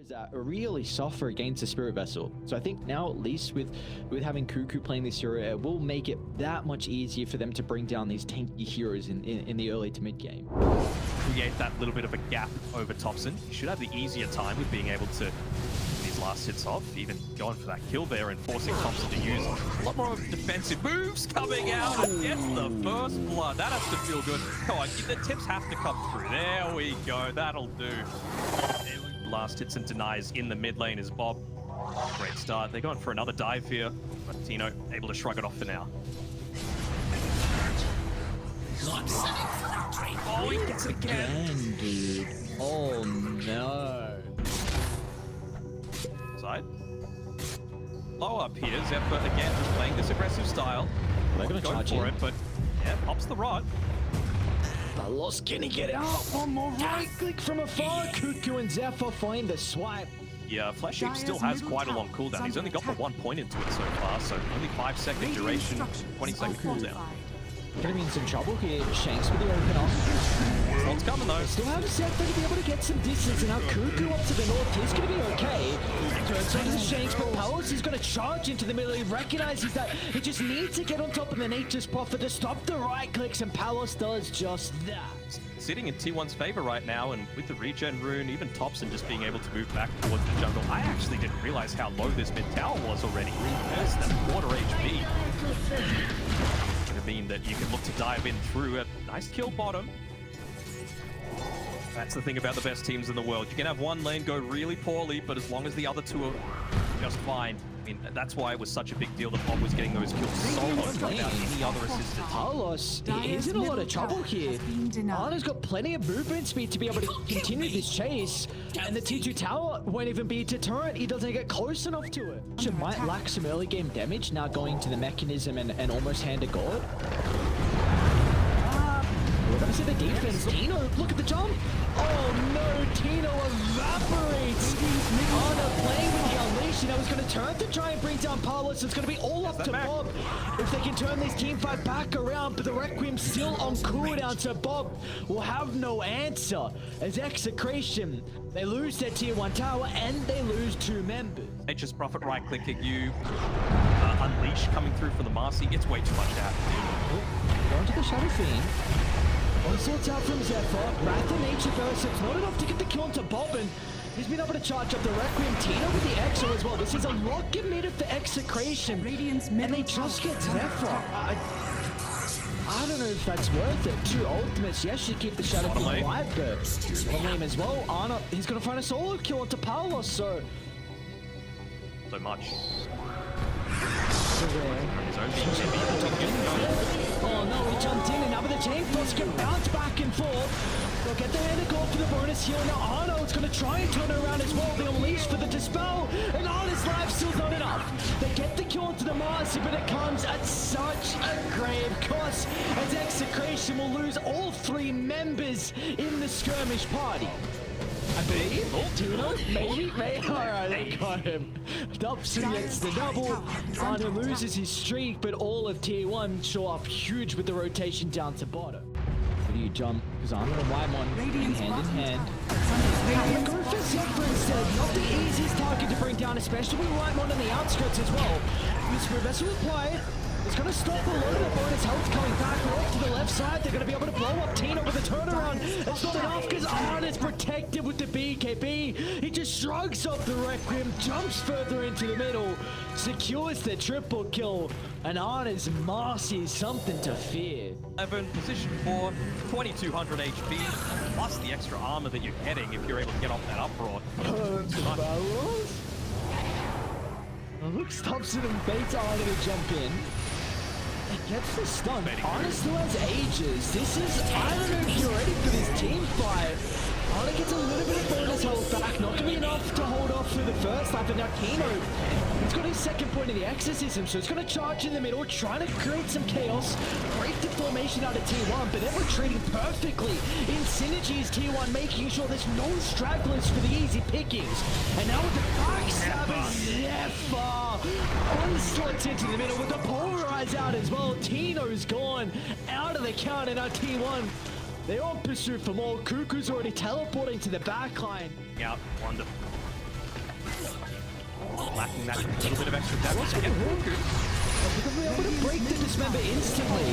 Is that really suffer against the Spirit Vessel. So I think now, at least with having Cuckoo playing this hero, it will make it that much easier for them to bring down these tanky heroes in the early to mid game. Create that little bit of a gap over Thompson. He should have the easier time with being able to these last hits off, even going for that kill there and forcing Thompson to use a lot more defensive moves coming out and gets the first blood. That has to feel good. Come on, the tips have to come through. There we go. That'll do. Last hits and denies in the mid lane is Bob. Great start. They're going for another dive here, but Tino able to shrug it off for now. Oh, he gets it again, dude. Oh no. Side. Low up here. Zephyr again just playing this aggressive style. They're gonna charge for it, but yeah, pops the rod. Palos gonna get out. One more right click from afar. Cuckoo and Zephyr find the swipe. Yeah, Flash Heap still has quite a long cooldown. He's only got the 1 point into it so far, so only 5-second duration, 20-second cooldown. Gonna be in some trouble here. Shanks with the open up. What's coming though? Still have Zephyr to be able to get some distance, and now Cuckoo up to the north. He's gonna be okay. Turns onto the Shanks, but Palos is gonna charge into the middle. He recognizes that he just needs to get on top of the Nature's Prophet to stop the right clicks, and Palos does just that. Sitting in T1's favor right now, and with the regen rune, even Thompson just being able to move back towards the jungle. I actually didn't realize how low this mid tower was already. Less than quarter HP. Gonna mean that you can look to dive in through a nice kill bottom. That's the thing about the best teams in the world. You can have one lane go really poorly, but as long as the other two are just fine. I mean, that's why it was such a big deal that Bob was getting those kills solo without any other assistance. Palos is in a lot of trouble here. Ana's got plenty of movement speed to be able to continue this chase, and the T2 tower won't even be a deterrent. He doesn't get close enough to it. She might lack some early game damage now going to the mechanism and almost hand to God. We're gonna see the defense. Tino, look at the jump. Oh no, Tino evaporates. Ana playing with the unleash. Now he's gonna turn to try and bring down Palos. It's gonna be all up to Bob if they can turn this team fight back around, but the Requiem's still on cooldown, so Bob will have no answer. As Execration, they lose their tier 1 tower and they lose 2 members. Nature's Prophet right clicking you. Unleash coming through from the Marcy. It's way too much to happen. Going to the Shadow Fiend. Onslaughts out from Zephyr. Wrath and Nature Burst. It's not enough to get the kill onto Bob, and he's been able to charge up the Requiem. Tino with the Exo as well. This is a lot committed for Execration. And they just get Zephyr. I don't know if that's worth it. 2 ultimates. Yes, you keep the Shadow Fiend alive, but lame as well. Ana, he's going to find a solo kill onto Palos, so much. Oh no, he jumped in, and now with the chain force can bounce back and forth. They'll get the hand to go for the bonus heal. Now Arno is going to try and turn it around as well. They unleash for the dispel, and Arno's life still not enough. They get the kill into the Marcy, but it comes at such a grave cost, as Execration will lose all 3 members in the skirmish party. I believe. Tino, maybe. Alright, they got him. Dobson gets the double. Arno loses his streak, but all of tier 1 show up huge with the rotation down to bottom. Where do you jump? Because Arno and Wymon hand in hand. Go for Zephyr instead. Not the easiest target to bring down, especially with Wymon on the outskirts as well. This Vessel apply. It's going to stop a lot of the bonus health coming back off to the left side. They're going to be able to blow up Tino with a turnaround. It's not enough because Arna's protected with the BKB. He just shrugs off the Requiem, jumps further into the middle, secures the triple kill, and Arna's Marcy is something to fear. 11, position 4, 2200 HP, plus the extra armor that you're getting if you're able to get off that uproar. Looks Thompson and baits Arna to jump in. He gets the stun. Arna still has ages. This is, I don't know if you're ready for this team fight. Arna gets a little bit of bonus health back. Not going to be enough to hold off for the first life. And now Tino, he's got his second point of the exorcism, so he's going to charge in the middle, trying to create some chaos. Great formation out of T1, but they're retreating perfectly. In synergy is T1, making sure there's no stragglers for the easy pickings. And now with the backstab, Zephyr onslaughts into the middle with the polarize out as well. Tino's gone out of the count, and now T1, they're on pursuit for more. Cuckoo's already teleporting to the backline. Yeah, wonderful. lacking that little bit of extra damage. Again, We're going to be able to break the dismember instantly.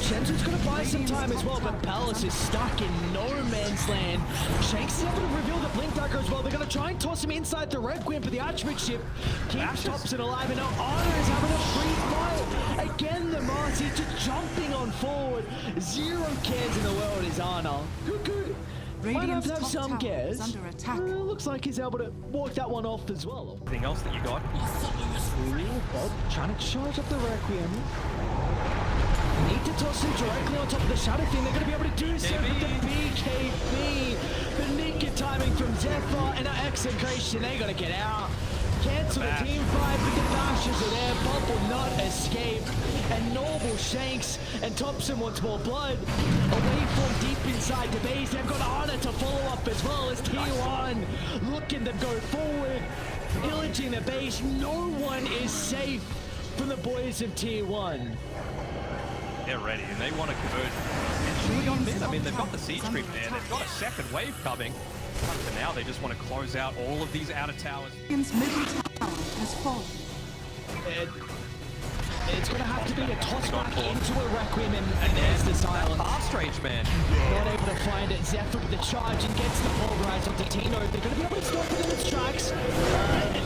Vincenzo's going to buy some time as well, but Palace is stuck in no man's land. Shanks is able to reveal the Blink Dagger as well. They're going to try and toss him inside the Requiem, but the Archbishop keeps Thompson alive, and now Honor is having a free fight. Again, the Mars is just jumping on forward. Zero cares in the world is Honor. Good. Might have to have some cares. Looks like he's able to walk that one off as well. Anything else that you got? Bob trying to charge up the Requiem. Need to toss him directly on top of the Shadow Thing. They're going to be able to do so with the BKB. The naked timing from Zephyr and our Execration. They got to get out. Cancel the team fight, but the dashes are there. Bob will not escape. And Noble Shanks and Thompson wants more blood. Away from deep inside the base. They've got Honor to follow up as well as T1 looking to go forward. Pillaging the base. No one is safe from the boys of T1. They're ready, and they want to convert eventually on mid. I mean, they've got the siege creep there. They've got a second wave coming. But for now, they just want to close out all of these outer towers. Middle tower has fallen. It's going to have to be a toss back into a Requiem, and there's the silence. Fast range, man. Not able to find it. Zephyr with the charge and gets the pulverize onto Tino. They're going to be able to stop it in its tracks.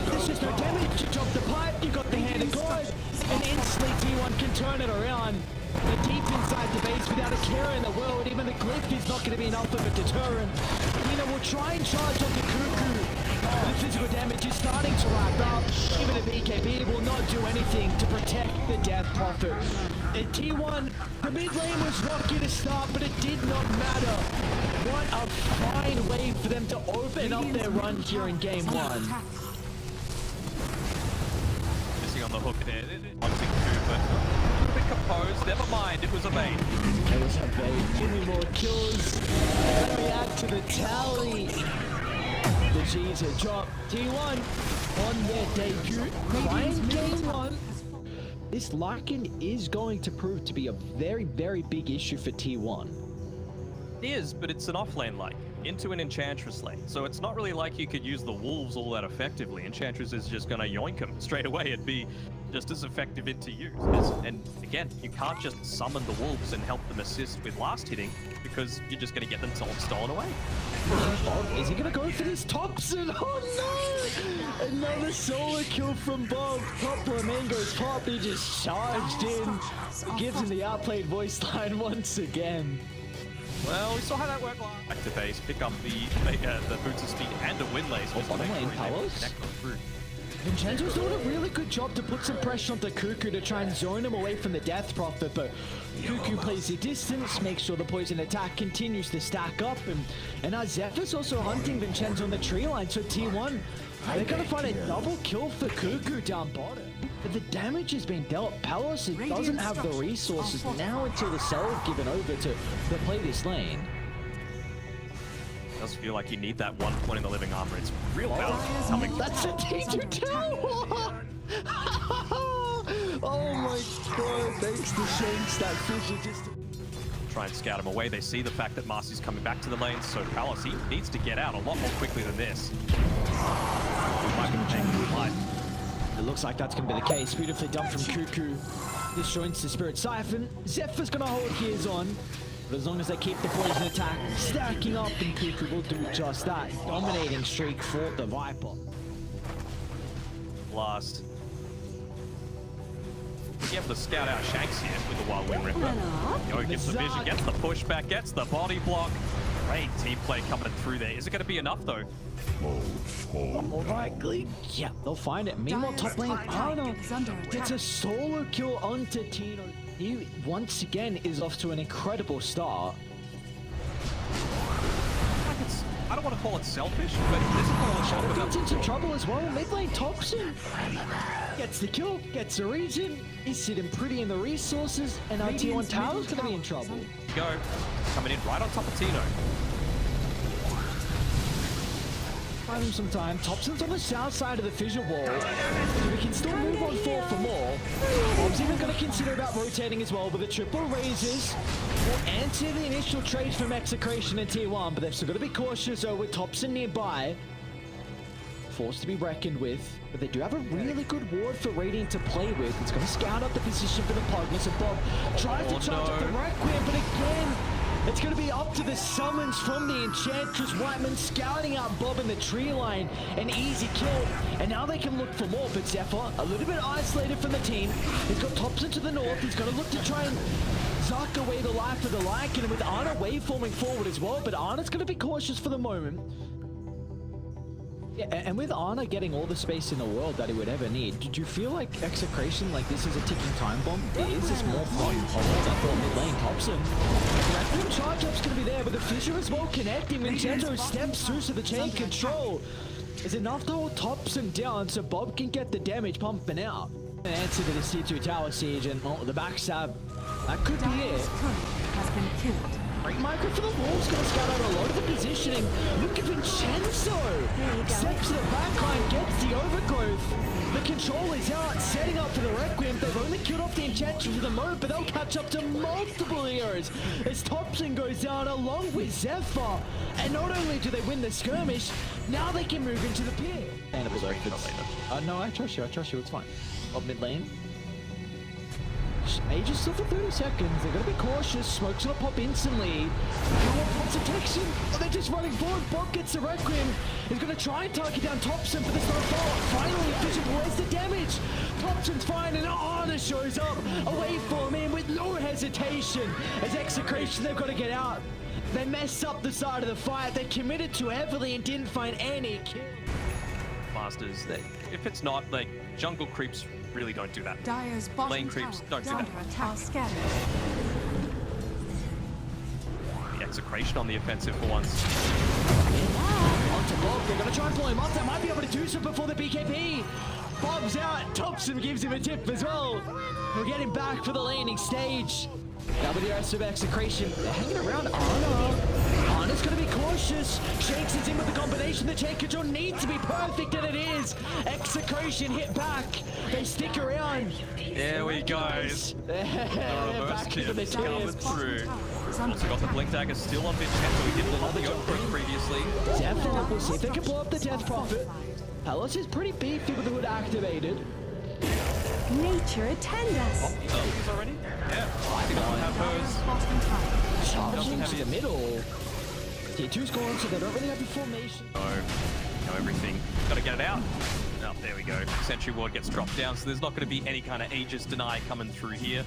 There's just no damage. You drop the pipe, you got the hand of God, and instantly T1 can turn it around. They're deep inside the base without a care in the world. Even the glyph is not going to be enough of a deterrent. Tino will try and charge on the Cuckoo. The physical damage is starting to rack up. Even a BKB will not do anything to protect the Death Prophet. And T1, the mid lane was rocky to start, but it did not matter. What a fine way for them to open up their run here in game one. Missing on the hook there. Wanting to, but a little bit composed. Never mind, it was a bait. It was a bait. Give me more kills. Let me add to the tally. The G's have dropped. T1 on their debut. Playing game one. This Larkin is going to prove to be a very, very big issue for T1. It is, but it's an off-lane like into an Enchantress lane. So it's not really like you could use the Wolves all that effectively. Enchantress is just going to yoink them straight away and be just as effective into use. And again, you can't just summon the Wolves and help them assist with last hitting because you're just going to get them stolen away. Bob, is he going to go for this Thompson? Oh no! Another solo kill from Bob. Top Flamingo's pop, he just charged in. Gives him the outplayed voice line once again. Well, we saw how that worked last. Back to base, pick up the boots of speed and a wind lace. Bottom lane, Palos. Vincenzo's doing a really good job to put some pressure onto Cuckoo to try and zone him away from the Death Prophet, but Cuckoo plays the distance, makes sure the poison attack continues to stack up, and now Zephyr's also hunting Vincenzo on the tree line, so T1, they're going to find a double kill for Cuckoo down bottom. But the damage has been dealt. Palos doesn't have the resources now until the cell is given over to play this lane. It does feel like you need that 1 point in the living armor. It's real power coming. That's a T2 tower! Oh my god, thanks to Shanks, that fish just... Try and scout him away. They see the fact that Marcy's coming back to the lane, so Palos, he needs to get out a lot more quickly than this. Might be taking life. It looks like that's going to be the case. Beautifully done from Cuckoo. This joins the Spirit Siphon. Zephyr's going to hold gears on. But as long as they keep the poison attack stacking up, then Cuckoo will do just that. Dominating streak for the Viper. Blast. Be able to scout out Shanks here with the Wild Wind Ripper. Yo, gets the vision, gets the pushback, gets the body block. Great team play coming through there. Is it going to be enough though? More likely, yeah, they'll find it. Meanwhile, top lane, Arno gets a solo kill onto Tino. He, once again, is off to an incredible start. I don't want to call it selfish, but this is all a shot with Gets into trouble as well. Mid lane Thompson gets the kill, gets the region. He's sitting pretty in the resources, and our T1 tower's going to be in trouble. Go, coming in right on top of Tino. Find him some time. Thompson's on the south side of the fissure wall. So we can still move on forward for more. Bob's even going to consider about rotating as well, but the triple raises will answer the initial trade from Execration and T1, but they've still got to be cautious though with Thompson nearby. force to be reckoned with, but they do have a really good ward for Radiant to play with. It's going to scout out the position for the Pugmas, and Bob tries to charge up the Requiem, but again, it's going to be up to the summons from the Enchantress. Whiteman scouting out Bob in the tree line. An easy kill. And now they can look for more. But Zephyr, a little bit isolated from the team. He's got Thompson to the north. He's going to look to try and suck away the life of the Lycan. And with Ana waveforming forward as well. But Ana's going to be cautious for the moment. Yeah, and with Ana getting all the space in the world that he would ever need, did you feel like Execration, like this is a ticking time bomb? Is this more from that mid lane Thompson? The charge up's going to be there, but the Fissure as well connecting. Vincenzo steps through to the chain control. Is enough to hold Thompson down so Bob can get the damage pumping out. An answer to the C2 tower siege, and the backstab, that could be it. Has been killed. Great micro for the Wolves, going to scout out a lot of the positioning. Look at Vincenzo! Steps to the backline, gets the overgrowth. The control is out, setting up for the Requiem. They've only killed off the Enchantress for the moment, but they'll catch up to multiple heroes as Thompson goes down along with Zephyr. And not only do they win the skirmish, now they can move into the pit. No, I trust you, it's fine. Up mid lane. Aegis still for 30 seconds. They're going to be cautious. Smoke's going to pop instantly. Protection. Oh, they're just running forward. Bob gets the Requiem. He's going to try and target down Thompson for the snowfall. Finally, Vision, where's the damage? Thompson's fine, and Ana shows up. Away from him with no hesitation. As Execration, they've got to get out. They messed up the side of the fight. They committed too heavily and didn't find any kill. Masters, if it's not, like, jungle creeps really don't do that. Dire's bottom Lane creeps don't do that. under attack. Scattered. The Execration on the offensive for once. Onto Bob, they're going to try and pull him up. They might be able to do so before the BKB. Bob's out. Thompson gives him a tip as well. We'll get him back for the laning stage. Now with the rest of Execration, they're hanging around Ana's going to be cautious. Shakes is in with the combination. The chain control needs to be perfect, and it is. Execration hit back. They stick around. There we go. Back into the coming tears. through. Also got the Blink Dagger still on Vincenzo. We did another Yoke previously. Zephyr, we'll see if they can blow up the Death Prophet. Palace is pretty beefy with the hood activated. Nature attend us. He's already? Yeah. I think I'll have hers. Charging to the middle. T2's gone, so they don't really have the formation. Know everything. Gotta get it out. Oh, there we go. Sentry Ward gets dropped down, so there's not going to be any kind of Aegis deny coming through here.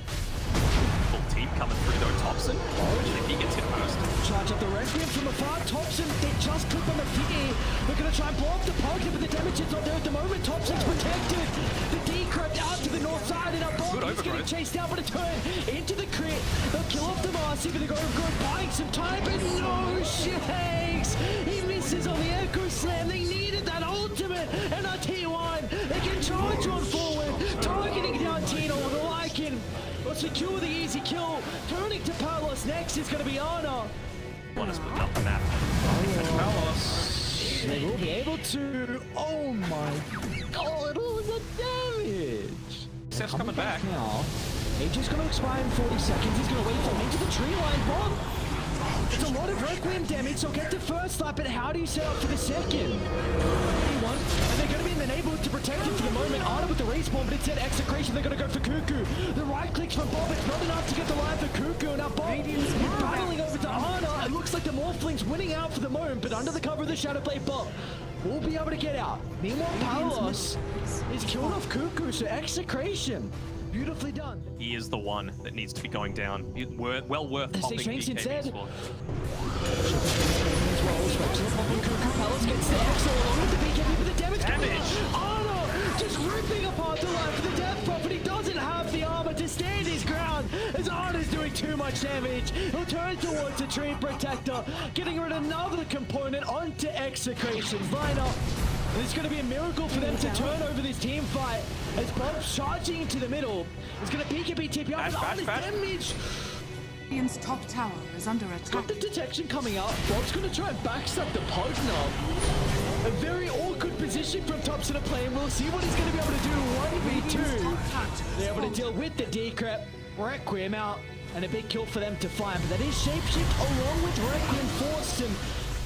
Full team coming through though. Thompson. If he gets hit first. Charge up the Requiem from afar. Thompson, they just clip on the feet. They're going to try and blow up the pocket, but the damage is not there at the moment. Thompson's protected. The decrypt out to the north side, and our is getting chased out, but a turn into the crit. They'll kill off the Marcy, but they're going to go buying some time, but no shakes. He misses on the Echo Slam. They needed that ultimate, and a T1. They can charge on forward, targeting down Tino with the Lycan. Will secure the easy kill. Turning to Palos next is going to be Ana. Want to split up the map. Palos. They will be able to. Oh my god, all the damage. Seth's coming back. Now, Aegis going to expire in 40 seconds. He's going to wait for him into the tree line. Bob. It's a lot of Requiem damage, so get the first lap, but how do you set up for the second? And they're going to be in the neighborhood to protect him for the moment. Ana with the respawn, but instead Execration, they're going to go for Cuckoo. The right clicks from Bob, it's not enough to get the life for Cuckoo. Now Bob is battling over to Ana. It looks like the Morphling's winning out for the moment, but under the cover of the Shadowblade, Bob will be able to get out. Meanwhile, Palos is killed off Cuckoo, so Execration. Beautifully done. He is the one that needs to be going down. Well worth popping instead. BKBs for. Palos gets the Exo along with the BKB, but the damage. Ana just ripping apart the life of the Death Prophet. He doesn't have the armor to stand his ground as Ana's doing too much damage. He'll turn towards the Tree Protector, getting rid of another component onto Execration's lineup. And it's going to be a miracle for them to turn over this team fight as Bob's charging into the middle. It's going to BKB TP up with damage. Radiant's top tower is under attack. Got the detection coming up. Bob's going to try and backstab the Pugna. A very awkward position from Thompson to play, and we'll see what he's going to be able to do 1v2. They're able to deal with the decrypt. Requiem out, and a big kill for them to find. But that is Shapeshift along with Requiem forced, and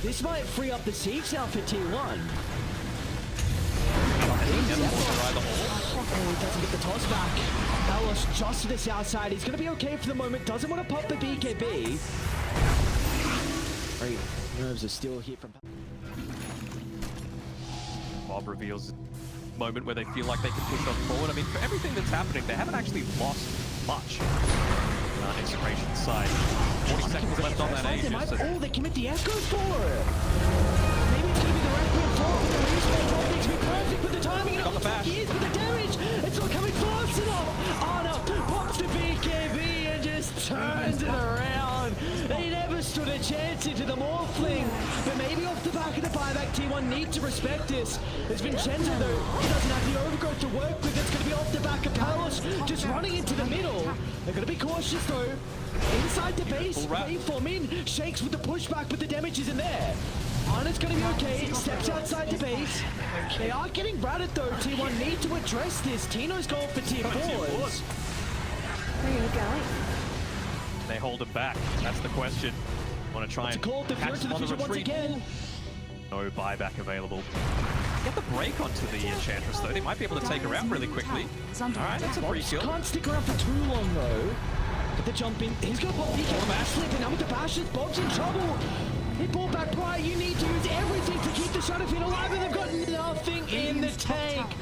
this might free up the siege now for T1. doesn't get the toss back. Palos just to the south side. He's going to be okay for the moment. Doesn't want to pop the BKB. Great nerves are still here from... Bob reveals a moment where they feel like they can push on forward. I mean, for everything that's happening, they haven't actually lost much. Execration side. 40 seconds left on that Aegis. Oh, they commit the echo for it. Maybe it's going to be the Requiem 4. The respawn optics be perfect with the timing. Got the bash. He is with the damage. It's not coming fast enough. Ana pops the BKB and just turns it around. They never stood a chance into the Morphling. But maybe off the back of the buyback, T1 need to respect this. It's Vincenzo though. He doesn't have the overgrowth to work with. It's going to be off the back of Palos just running into the middle. They're going to be cautious though. Inside the base, waveform in, Shakes with the pushback, but the damage isn't there. Ana's going to be okay, steps outside the base. They are getting ratted though. T1 need to address this. Tino's going for tier 4s. Where are you going? They hold him back. That's the question. Want to try and catch them on the retreat. No buyback available. Get the break onto the Enchantress though. They might be able to take her out really quickly. Alright, that's a free kill. Can't stick around for too long though. Get the jump in. He's going to pop DK bash slip, and now with the bashes, Bob's in trouble. He brought back prior. You need to use everything to keep the Shadow Fiend alive, and they've got nothing in the tank.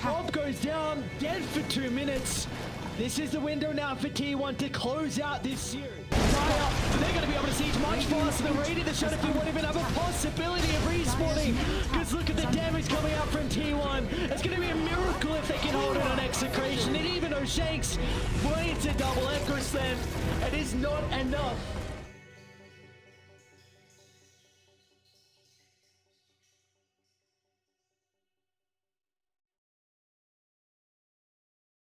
Bob goes down, dead for 2 minutes. This is the window now for T1 to close out this series. They're going to be able to siege much faster than Radiant. The Shadow Fiend won't even have a possibility of respawning. Because look at the damage coming out from T1. It's going to be a miracle if they can hold it on Execration. And even though Shakes, boy, it's a double Echo Slam. It is not enough.